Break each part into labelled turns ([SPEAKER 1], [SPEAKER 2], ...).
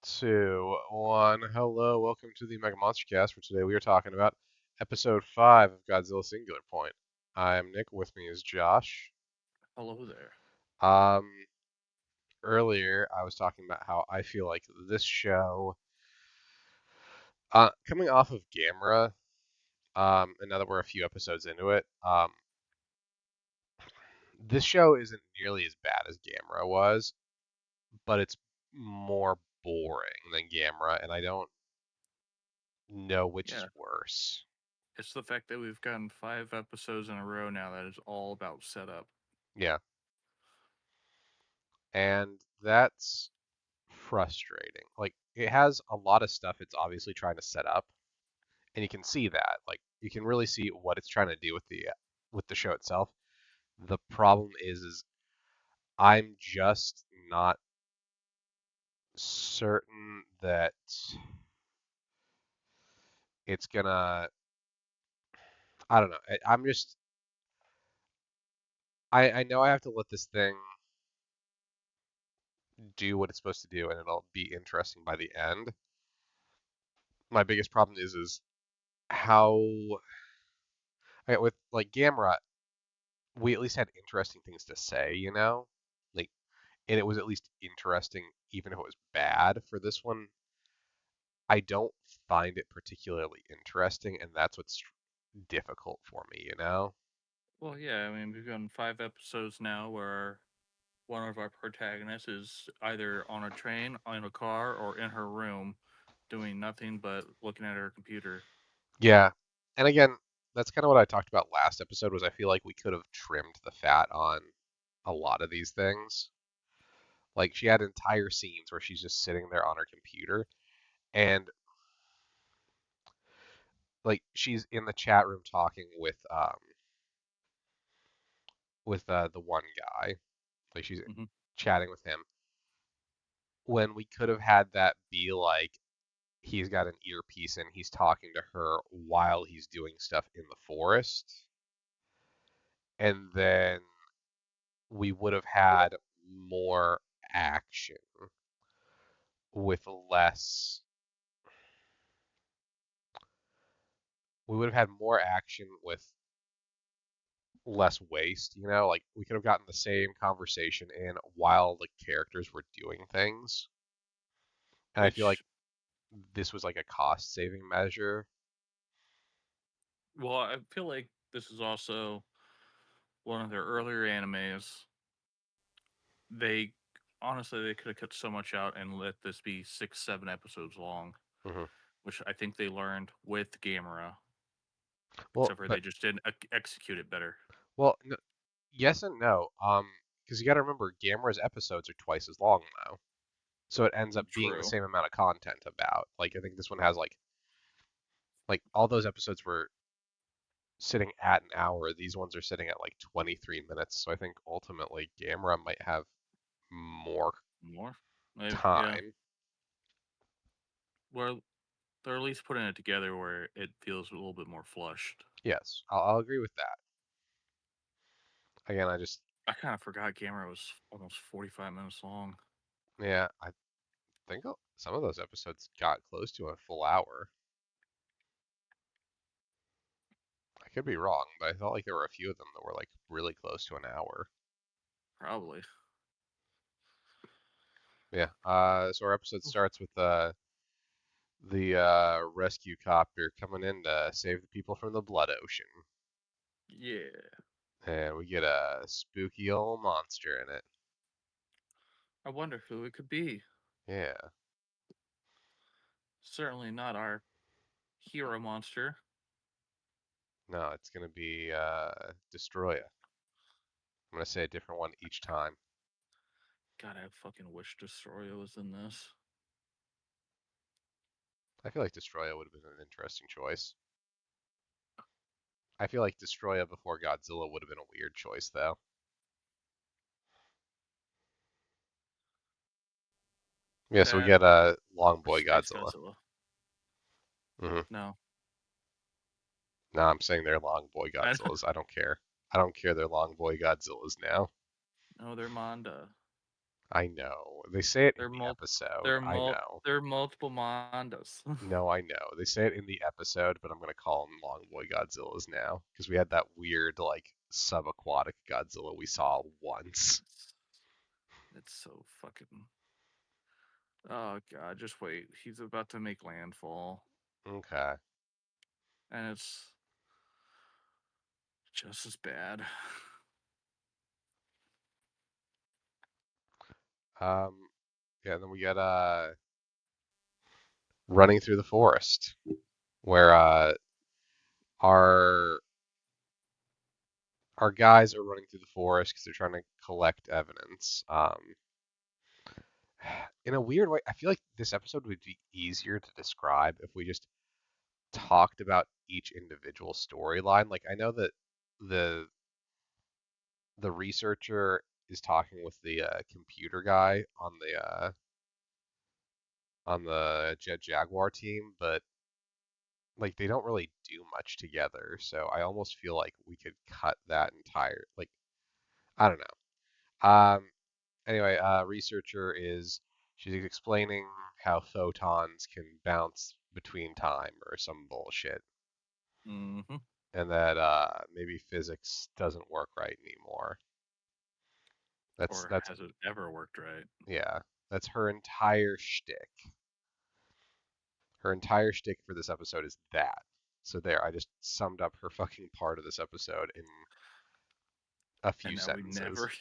[SPEAKER 1] Two, one. Hello, welcome to the MegaMonsterCast. For today, we are talking about episode 5 of Godzilla Singular Point. I'm Nick. With me is Josh.
[SPEAKER 2] Hello there.
[SPEAKER 1] Um, Earlier, I was talking about how I feel like this show, coming off of Gamera, and now that we're a few episodes into it, this show isn't nearly as bad as Gamera was, but it's more boring than Gamera, and I don't know which is
[SPEAKER 2] Yeah,
[SPEAKER 1] worse.
[SPEAKER 2] it's the fact that we've gotten 5 episodes in a row now that is all about setup.
[SPEAKER 1] Yeah. And that's frustrating. Like it has a lot of stuff it's obviously trying to set up, and you can see that. Like you can really see what it's trying to do with the show itself. The problem is I'm just not certain that it's gonna. I don't know. I'm just. I know I have to let this thing do what it's supposed to do, and it'll be interesting by the end. My biggest problem is how with like Gamera, we at least had interesting things to say, you know? Like, and it was at least interesting, even if it was bad. For this one, I don't find it particularly interesting, and that's what's difficult for me, you know?
[SPEAKER 2] Well, yeah, I mean, we've gotten 5 episodes now where one of our protagonists is either on a train, on a car, or in her room doing nothing but looking at her computer.
[SPEAKER 1] Yeah. And again, that's kind of what I talked about last episode, was I feel like we could have trimmed the fat on a lot of these things. Like, she had entire scenes where she's just sitting there on her computer, and like she's in the chat room talking with the one guy. Like she's
[SPEAKER 2] Hmm.
[SPEAKER 1] chatting with him when we could have had that be like he's got an earpiece and he's talking to her while he's doing stuff in the forest. And then we would have had more action with less. We would have had more action with less waste, you know? Like we could have gotten the same conversation in while the characters were doing things. And I feel like
[SPEAKER 2] Which,
[SPEAKER 1] this was like a cost saving measure.
[SPEAKER 2] well, I feel like this is also one of their earlier animes. They, honestly, they could have cut so much out and let this be 6, 7 episodes long,
[SPEAKER 1] Hmm.
[SPEAKER 2] which I think they learned with Gamera.
[SPEAKER 1] Well,
[SPEAKER 2] Except for
[SPEAKER 1] but
[SPEAKER 2] they just didn't execute it better.
[SPEAKER 1] well, yes and no. Because you got to remember, Gamera's episodes are twice as long now, so it ends up being the
[SPEAKER 2] True.
[SPEAKER 1] same amount of content about. Like I think this one has like all those episodes were sitting at an hour. These ones are sitting at like 23 minutes. So I think ultimately Gamera might have more
[SPEAKER 2] More? Maybe, yeah.
[SPEAKER 1] time.
[SPEAKER 2] Well, they're at least putting it together where it feels a little bit more flushed.
[SPEAKER 1] Yes, I'll agree with that. Again, I just
[SPEAKER 2] I kind of forgot Gamera was almost 45 minutes long.
[SPEAKER 1] yeah, I think some of those episodes got close to a full hour. I could be wrong, but I felt like there were a few of them that were like really close to an hour.
[SPEAKER 2] Probably.
[SPEAKER 1] Yeah. So our episode starts with the rescue copter coming in to save the people from the blood ocean,
[SPEAKER 2] Yeah.
[SPEAKER 1] and we get a spooky old monster in it.
[SPEAKER 2] I wonder who it could be.
[SPEAKER 1] Yeah.
[SPEAKER 2] Certainly not our hero monster.
[SPEAKER 1] No, it's gonna be Destroya. I'm gonna say a different one each time.
[SPEAKER 2] God, I fucking wish Destroyer was in this.
[SPEAKER 1] I feel like Destroya would have been an interesting choice. I feel like Destroya before Godzilla would have been a weird choice though. Yeah, so we
[SPEAKER 2] That
[SPEAKER 1] get Long
[SPEAKER 2] or
[SPEAKER 1] Boy
[SPEAKER 2] Space
[SPEAKER 1] Godzilla.
[SPEAKER 2] Godzilla.
[SPEAKER 1] Hmm.
[SPEAKER 2] No.
[SPEAKER 1] No, I'm saying they're Long Boy
[SPEAKER 2] I
[SPEAKER 1] Godzillas. I don't care. I don't care. They're Long Boy Godzillas now.
[SPEAKER 2] know they're Manda.
[SPEAKER 1] I know. They say it in
[SPEAKER 2] They're
[SPEAKER 1] the
[SPEAKER 2] mul
[SPEAKER 1] episode. I know.
[SPEAKER 2] they're multiple Mondas.
[SPEAKER 1] No, I know. They say it in the episode, but I'm gonna call them Long Boy Godzillas now because we had that weird like subaquatic Godzilla we saw once.
[SPEAKER 2] it's, it's so fucking. Oh god, just wait. He's about to make landfall,
[SPEAKER 1] Okay.
[SPEAKER 2] and it's just as bad.
[SPEAKER 1] Um. Yeah. Then we get running through the forest where our our guys are running through the forest because they're trying to collect evidence. In a weird way, I feel like this episode would be easier to describe if we just talked about each individual storyline. Like I know that the the researcher is talking with the computer guy on the Jet Jaguar team, but like they don't really do much together. So I almost feel like we could cut that entire like I don't know. Anyway, researcher is she's explaining how photons can bounce between time or some bullshit,
[SPEAKER 2] Hmm.
[SPEAKER 1] and that maybe physics doesn't work right anymore.
[SPEAKER 2] Or
[SPEAKER 1] That's
[SPEAKER 2] has it ever worked right?
[SPEAKER 1] yeah, that's her entire shtick. Her entire shtick for this episode is that. So there, I just summed up her fucking part of this episode in a
[SPEAKER 2] And
[SPEAKER 1] few sentences.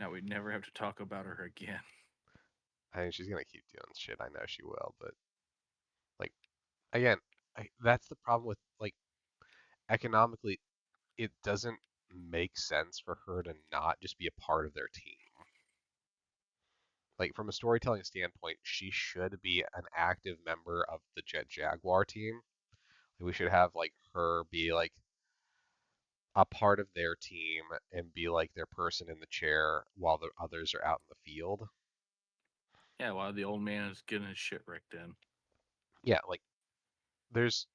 [SPEAKER 2] now we never have to talk about her again.
[SPEAKER 1] I mean, she's gonna keep doing shit. I know she will, but like again, that's the problem with like economically, it doesn't make sense for her to not just be a part of their team. Like from a storytelling standpoint, she should be an active member of the Jet Jaguar team. We should have like her be like a part of their team and be like their person in the chair while the others are out in the field.
[SPEAKER 2] Yeah, while the old man is getting his shit wrecked in.
[SPEAKER 1] Yeah, like there's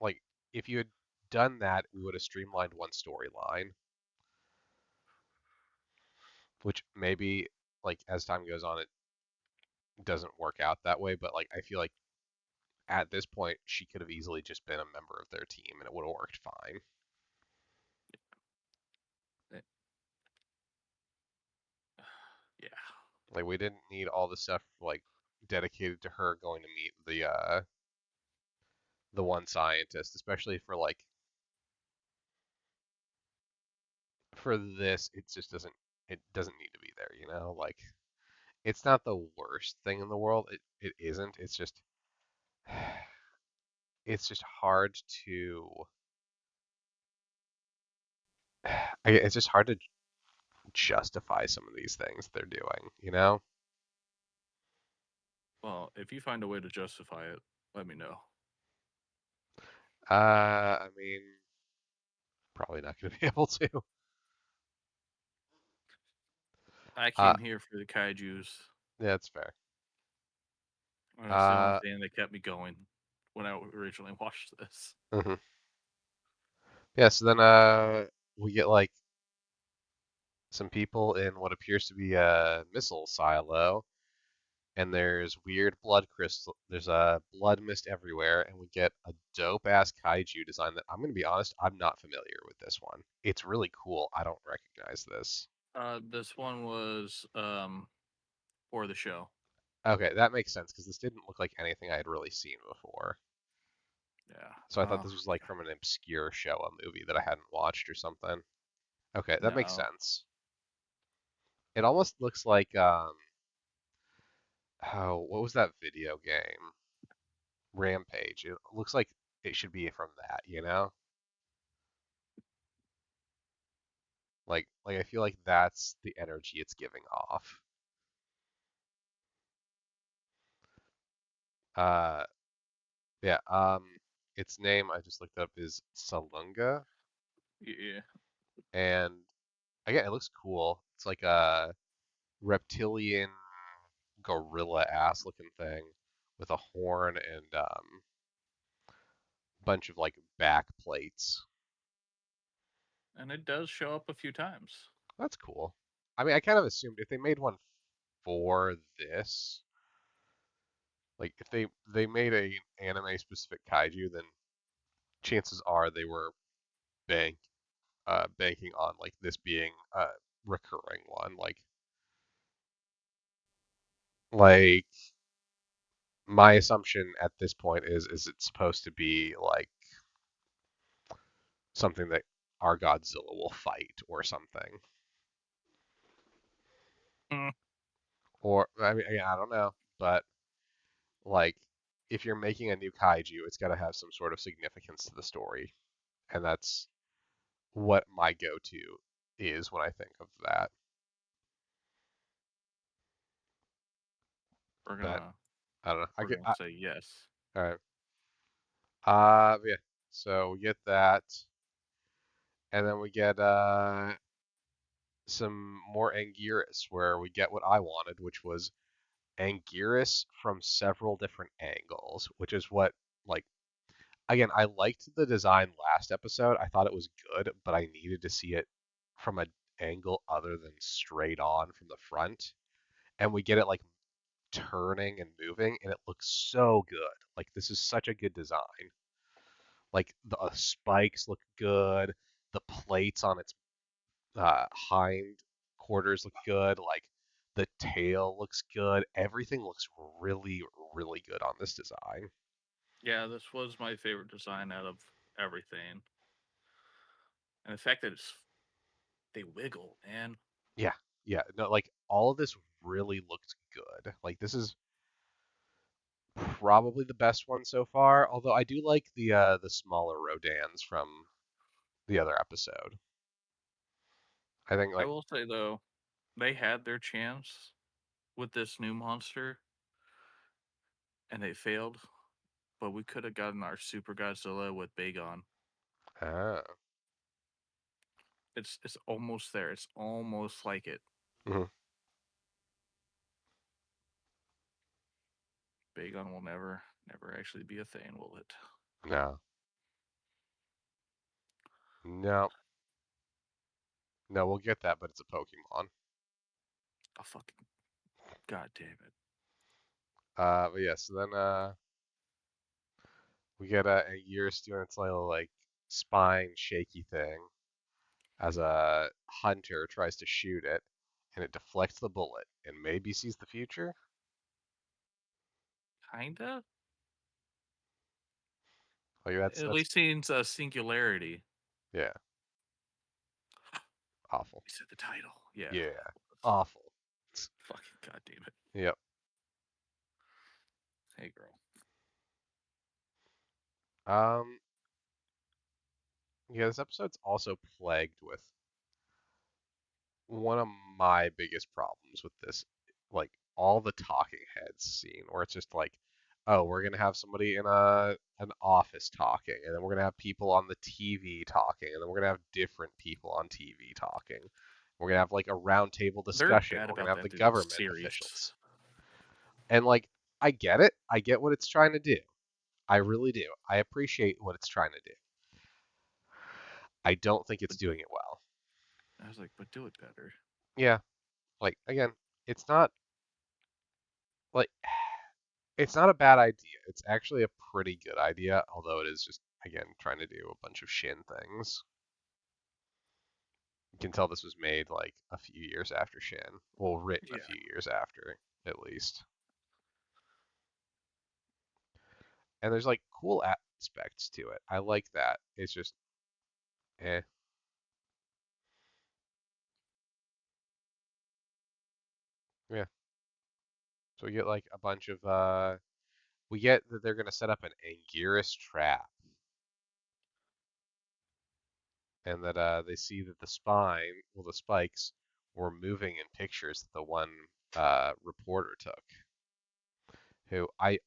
[SPEAKER 1] like if you had done that, we would have streamlined one storyline, which maybe like as time goes on it doesn't work out that way, but like I feel like at this point she could have easily just been a member of their team and it would have worked fine.
[SPEAKER 2] Eh, Yeah.
[SPEAKER 1] Like we didn't need all the stuff like dedicated to her going to meet the one scientist, especially for like for this it just doesn't need to be there, you know? Like it's not the worst thing in the world. It isn't. It's just hard to it's just hard to justify some of these things they're doing, you know?
[SPEAKER 2] Well, if you find a way to justify it, let me know.
[SPEAKER 1] I mean, probably not going to be able to.
[SPEAKER 2] I
[SPEAKER 1] Uh,
[SPEAKER 2] came here for the kaiju's,
[SPEAKER 1] yeah, that's fair.
[SPEAKER 2] and that's the only
[SPEAKER 1] Uh,
[SPEAKER 2] thing that kept me going when I originally watched this.
[SPEAKER 1] mhm. Yeah, so then we get like some people in what appears to be a missile silo, and there's weird blood crystal. There's a blood mist everywhere, and we get a dope ass kaiju design that I'm gonna be honest, I'm not familiar with this one. It's really cool. I don't recognize this.
[SPEAKER 2] This one was for the show.
[SPEAKER 1] Okay, that makes sense because this didn't look like anything I had really seen before.
[SPEAKER 2] Yeah.
[SPEAKER 1] So I thought this was like from an obscure show, a movie that I hadn't watched or something. Okay, that makes
[SPEAKER 2] No.
[SPEAKER 1] sense. It almost looks like oh, what was that video game? Rampage. It looks like it should be from that, you know? Like I feel like that's the energy it's giving off. Uh yeah, its name I just looked up is Salunga
[SPEAKER 2] Yeah.
[SPEAKER 1] and again it looks cool. It's like a reptilian gorilla ass looking thing with a horn and bunch of like back plates.
[SPEAKER 2] And it does show up a few times.
[SPEAKER 1] That's cool. I mean, I kind of assumed if they made one for this, like if they made a anime specific kaiju, then chances are they were bank banking on like this being a recurring one. Like my assumption at this point is it's supposed to be like something that our Godzilla will fight or something.
[SPEAKER 2] Mm.
[SPEAKER 1] Or I mean, I don't know, but like if you're making a new kaiju, it's got to have some sort of significance to the story, and that's what my go-to is when I think of that.
[SPEAKER 2] We're
[SPEAKER 1] But
[SPEAKER 2] gonna
[SPEAKER 1] I don't know.
[SPEAKER 2] we're gonna say yes.
[SPEAKER 1] All right. Yeah. So we get that, and then we get some more Anguirus, where we get what I wanted, which was Anguirus from several different angles, which is what like again, I liked the design last episode. I thought it was good, but I needed to see it from an angle other than straight on from the front. And we get it like turning and moving, and it looks so good. Like this is such a good design. Like the spikes look good. The plates on its hind quarters look good. Like the tail looks good. Everything looks really, really good on this design.
[SPEAKER 2] Yeah, this was my favorite design out of everything, and the fact that they wiggle, man.
[SPEAKER 1] Yeah, yeah. No, like all of this really looked good. Like this is probably the best one so far. Although I do like the smaller Rodans from the other episode. I think
[SPEAKER 2] I
[SPEAKER 1] like
[SPEAKER 2] will say though, they had their chance with this new monster, and they failed. But we could have gotten our Super Godzilla with Bagon.
[SPEAKER 1] ah,
[SPEAKER 2] It's almost there. It's almost like it.
[SPEAKER 1] mhm,
[SPEAKER 2] Bagon will never actually be a thing, will it?
[SPEAKER 1] no, no, no. We'll get that, but it's a Pokemon.
[SPEAKER 2] Oh fucking god damn it!
[SPEAKER 1] But yeah. So then we get a Eurus doing its little like spine shaky thing as a hunter tries to shoot it, and it deflects the bullet and maybe sees the future.
[SPEAKER 2] Kinda.
[SPEAKER 1] Like
[SPEAKER 2] At
[SPEAKER 1] that's
[SPEAKER 2] least seems a singularity.
[SPEAKER 1] yeah, awful.
[SPEAKER 2] We said the title. Yeah.
[SPEAKER 1] Yeah, awful.
[SPEAKER 2] Fucking god damn it.
[SPEAKER 1] Yep.
[SPEAKER 2] Hey girl.
[SPEAKER 1] Um, yeah, this episode's also plagued with one of my biggest problems with this, like all the talking heads scene, where it's just like, oh, we're gonna have somebody in an office talking, and then we're gonna have people on the TV talking, and then we're gonna have different people on TV talking. We're gonna have like a roundtable
[SPEAKER 2] They're
[SPEAKER 1] discussion.
[SPEAKER 2] bad
[SPEAKER 1] We're gonna
[SPEAKER 2] about
[SPEAKER 1] have the
[SPEAKER 2] that through the
[SPEAKER 1] government
[SPEAKER 2] series.
[SPEAKER 1] officials, and like I get it. I get what it's trying to do. I really do. I appreciate what it's trying to do. I don't think it's
[SPEAKER 2] But
[SPEAKER 1] doing it well.
[SPEAKER 2] I was like, but do it better.
[SPEAKER 1] Yeah, like again, it's not like it's not a bad idea. It's actually a pretty good idea, although it is just again trying to do a bunch of Shin things. You can tell this was made like a few years after Shin. Well, written a
[SPEAKER 2] Yeah.
[SPEAKER 1] few years after, at least. And there's like cool aspects to it. I like that. It's just eh. Yeah. So we get like a bunch of we get that they're gonna set up an Anguirus trap, and that they see that the spikes, were moving in pictures that the one reporter took. Who I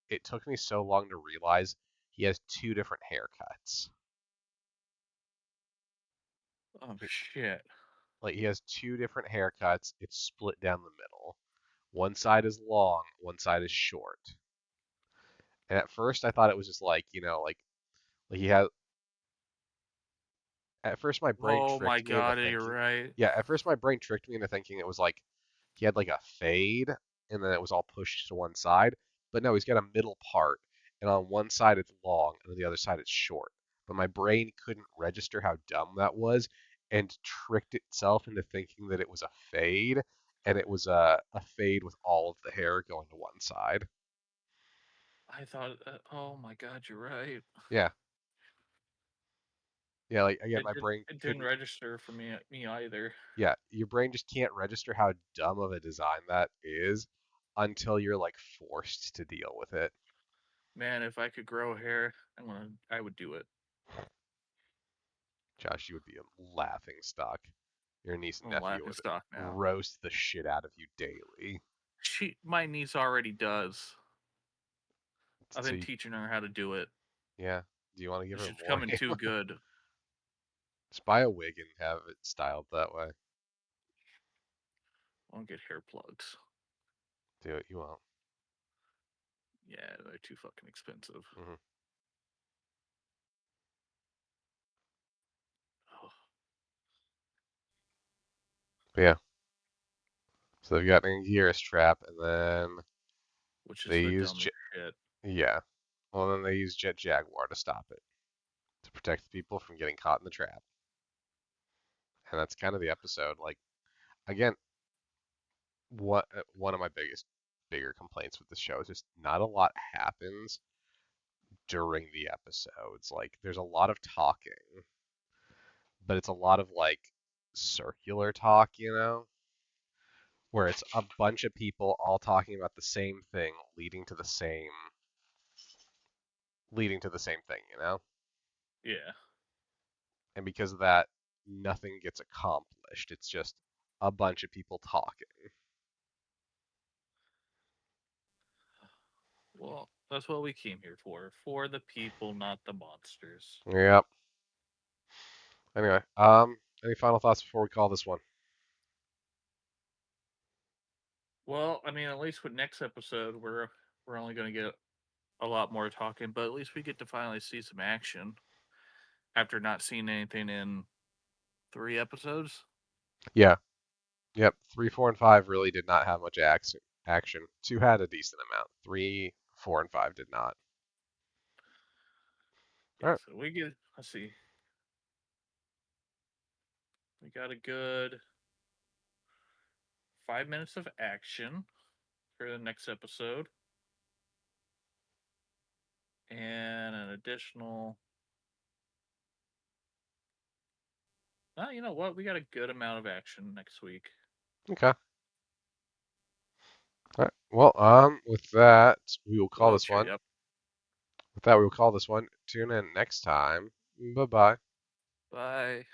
[SPEAKER 1] It took me so long to realize he has two different haircuts.
[SPEAKER 2] Oh
[SPEAKER 1] He,
[SPEAKER 2] shit.
[SPEAKER 1] like he has two different haircuts. It's split down the middle. One side is long, one side is short. And at first I thought it was just like, like he had at first my brain
[SPEAKER 2] Oh my
[SPEAKER 1] tricked me into
[SPEAKER 2] god, you're
[SPEAKER 1] thinking
[SPEAKER 2] right.
[SPEAKER 1] yeah, at first my brain tricked me into thinking it was like he had like a fade, and then it was all pushed to one side. But no, he's got a middle part, and on one side it's long, and on the other side it's short. But my brain couldn't register how dumb that was, and tricked itself into thinking that it was a fade, and it was a fade with all of the hair going to one side.
[SPEAKER 2] I thought, oh my god, you're right.
[SPEAKER 1] Yeah, yeah. Like again,
[SPEAKER 2] It
[SPEAKER 1] my
[SPEAKER 2] didn't.
[SPEAKER 1] brain
[SPEAKER 2] It didn't
[SPEAKER 1] couldn't.
[SPEAKER 2] register for me either.
[SPEAKER 1] Yeah, your brain just can't register how dumb of a design that is until you're like forced to deal with it.
[SPEAKER 2] Man, if I could grow hair, I would do it.
[SPEAKER 1] Josh, you would be a laughing stock. Your niece and
[SPEAKER 2] I'm a
[SPEAKER 1] nephew
[SPEAKER 2] laughing
[SPEAKER 1] would
[SPEAKER 2] stock now.
[SPEAKER 1] roast the shit out of you daily.
[SPEAKER 2] My niece already does. I've
[SPEAKER 1] So
[SPEAKER 2] been
[SPEAKER 1] you,
[SPEAKER 2] teaching her how to do it.
[SPEAKER 1] yeah, do you want to give her
[SPEAKER 2] She's
[SPEAKER 1] more
[SPEAKER 2] becoming
[SPEAKER 1] hair?
[SPEAKER 2] too good.
[SPEAKER 1] Just buy a wig and have it styled that way.
[SPEAKER 2] I want to get hair plugs.
[SPEAKER 1] Do it, you won't.
[SPEAKER 2] Yeah, they're too fucking expensive.
[SPEAKER 1] Hmm.
[SPEAKER 2] Oh,
[SPEAKER 1] But yeah, so they've got an Anguirus trap, and then
[SPEAKER 2] which is
[SPEAKER 1] they
[SPEAKER 2] the
[SPEAKER 1] use
[SPEAKER 2] dumbest shit.
[SPEAKER 1] yeah, well then they use Jet Jaguar to stop it, to protect the people from getting caught in the trap. And that's kind of the episode. Like again, what one of my bigger complaints with the show is just not a lot happens during the episodes. Like there's a lot of talking, but it's a lot of like circular talk, where it's a bunch of people all talking about the same thing, leading to the same thing.
[SPEAKER 2] Yeah.
[SPEAKER 1] And because of that, nothing gets accomplished. It's just a bunch of people talking.
[SPEAKER 2] Well, that's what we came here for. For the people, not the monsters.
[SPEAKER 1] Yep. Anyway, any final thoughts before we call this one?
[SPEAKER 2] Well, I mean, at least with next episode, we're only going to get a lot more talking, but at least we get to finally see some action after not seeing anything in 3 episodes.
[SPEAKER 1] Yeah. Yep. 3, 4, and 5 really did not have much action. 2 had a decent amount. 3, 4, and 5 did not.
[SPEAKER 2] Yeah,
[SPEAKER 1] All right.
[SPEAKER 2] so we get, let's see, we got a good 5 minutes of action for the next episode, and an additional. Oh, you know what? We got a good amount of action next week.
[SPEAKER 1] Okay. All right. Well, with that, we will call
[SPEAKER 2] That'll
[SPEAKER 1] this
[SPEAKER 2] cheer
[SPEAKER 1] one.
[SPEAKER 2] you up.
[SPEAKER 1] With that, we will call this one. Tune in next time. Bye bye.
[SPEAKER 2] Bye.